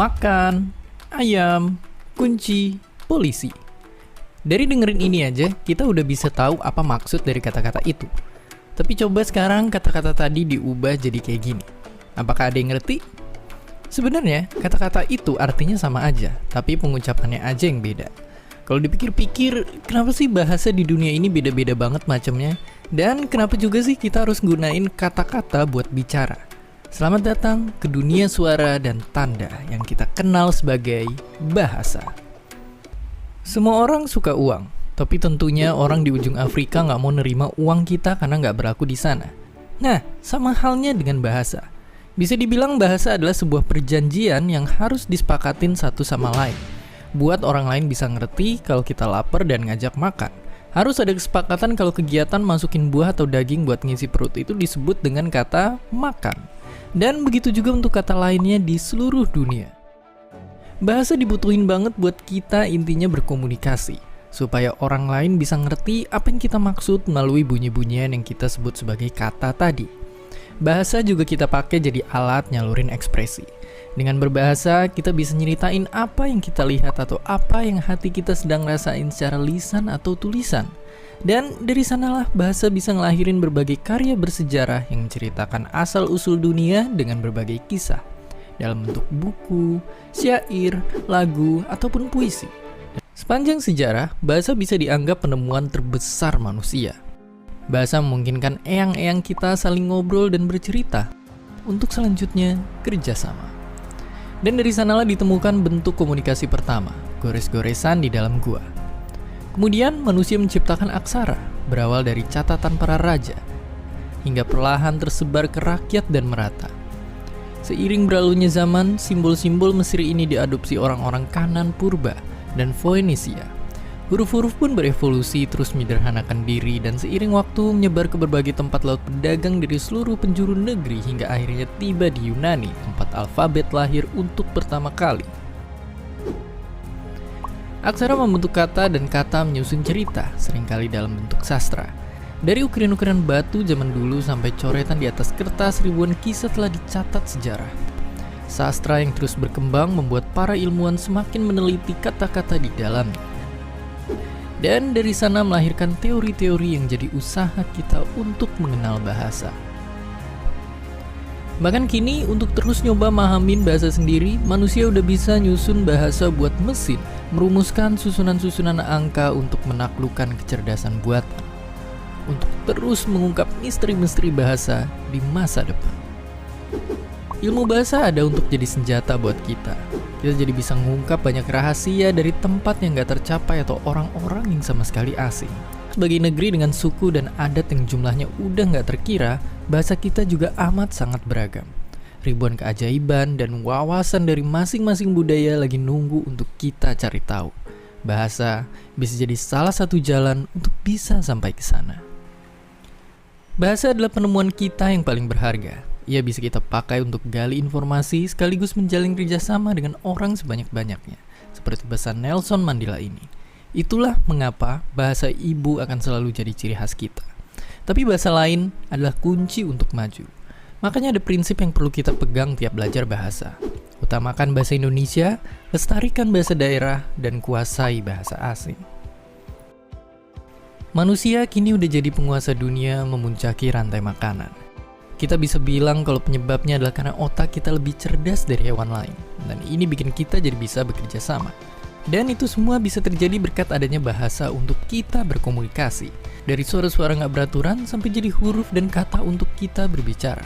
makan, ayam, kunci, polisi. Dari dengerin ini aja, kita udah bisa tahu apa maksud dari kata-kata itu. Tapi coba sekarang kata-kata tadi diubah jadi kayak gini. Apakah ada yang ngerti? Sebenarnya, kata-kata itu artinya sama aja, tapi pengucapannya aja yang beda. Kalau dipikir-pikir, kenapa sih bahasa di dunia ini beda-beda banget macamnya? Dan kenapa juga sih kita harus gunain kata-kata buat bicara? Selamat datang ke dunia suara dan tanda yang kita kenal sebagai bahasa. Semua orang suka uang, tapi tentunya orang di ujung Afrika nggak mau nerima uang kita karena nggak berlaku di sana. Nah, sama halnya dengan bahasa. Bisa dibilang bahasa adalah sebuah perjanjian yang harus disepakatin satu sama lain. Buat orang lain bisa ngerti kalau kita lapar dan ngajak makan. Harus ada kesepakatan kalau kegiatan masukin buah atau daging buat ngisi perut itu disebut dengan kata makan. Dan begitu juga untuk kata lainnya di seluruh dunia. Bahasa dibutuhin banget buat kita intinya berkomunikasi, supaya orang lain bisa ngerti apa yang kita maksud melalui bunyi-bunyian yang kita sebut sebagai kata tadi. Bahasa juga kita pakai jadi alat nyalurin ekspresi. Dengan berbahasa, kita bisa nyeritain apa yang kita lihat atau apa yang hati kita sedang rasain secara lisan atau tulisan. Dan dari sanalah bahasa bisa ngelahirin berbagai karya bersejarah yang menceritakan asal-usul dunia dengan berbagai kisah. Dalam bentuk buku, syair, lagu, ataupun puisi. Sepanjang sejarah, bahasa bisa dianggap penemuan terbesar manusia. Bahasa memungkinkan eyang-eyang kita saling ngobrol dan bercerita. Untuk selanjutnya, kerjasama. Dan dari sanalah ditemukan bentuk komunikasi pertama, gores-goresan di dalam gua. Kemudian manusia menciptakan aksara, berawal dari catatan para raja, hingga perlahan tersebar ke rakyat dan merata. Seiring berlalunya zaman, simbol-simbol Mesir ini diadopsi orang-orang Kanan purba dan Foenisia. Huruf-huruf pun berevolusi terus menyederhanakan diri dan seiring waktu menyebar ke berbagai tempat laut pedagang dari seluruh penjuru negeri hingga akhirnya tiba di Yunani, tempat alfabet lahir untuk pertama kali. Aksara membentuk kata dan kata menyusun cerita, seringkali dalam bentuk sastra. Dari ukiran-ukiran batu zaman dulu sampai coretan di atas kertas, ribuan kisah telah dicatat sejarah. Sastra yang terus berkembang membuat para ilmuwan semakin meneliti kata-kata di dalamnya. Dan dari sana melahirkan teori-teori yang jadi usaha kita untuk mengenal bahasa. Bahkan kini untuk terus nyoba mahamin bahasa sendiri, manusia udah bisa nyusun bahasa buat mesin, merumuskan susunan-susunan angka untuk menaklukkan kecerdasan buatan. Untuk terus mengungkap misteri-misteri bahasa di masa depan. Ilmu bahasa ada untuk jadi senjata buat kita. Kita jadi bisa mengungkap banyak rahasia dari tempat yang gak tercapai atau orang-orang yang sama sekali asing. Sebagai negeri dengan suku dan adat yang jumlahnya udah gak terkira, bahasa kita juga amat sangat beragam. Ribuan keajaiban dan wawasan dari masing-masing budaya lagi nunggu untuk kita cari tahu. Bahasa bisa jadi salah satu jalan untuk bisa sampai ke sana. Bahasa adalah penemuan kita yang paling berharga. Ia bisa kita pakai untuk gali informasi sekaligus menjalin kerjasama dengan orang sebanyak-banyaknya. Seperti pesan Nelson Mandela ini. Itulah mengapa bahasa ibu akan selalu jadi ciri khas kita. Tapi bahasa lain adalah kunci untuk maju. Makanya ada prinsip yang perlu kita pegang tiap belajar bahasa. Utamakan bahasa Indonesia, lestarikan bahasa daerah, dan kuasai bahasa asing. Manusia kini udah jadi penguasa dunia memuncaki rantai makanan. Kita bisa bilang kalau penyebabnya adalah karena otak kita lebih cerdas dari hewan lain. Dan ini bikin kita jadi bisa bekerja sama. Dan itu semua bisa terjadi berkat adanya bahasa untuk kita berkomunikasi. Dari suara-suara gak beraturan sampai jadi huruf dan kata untuk kita berbicara.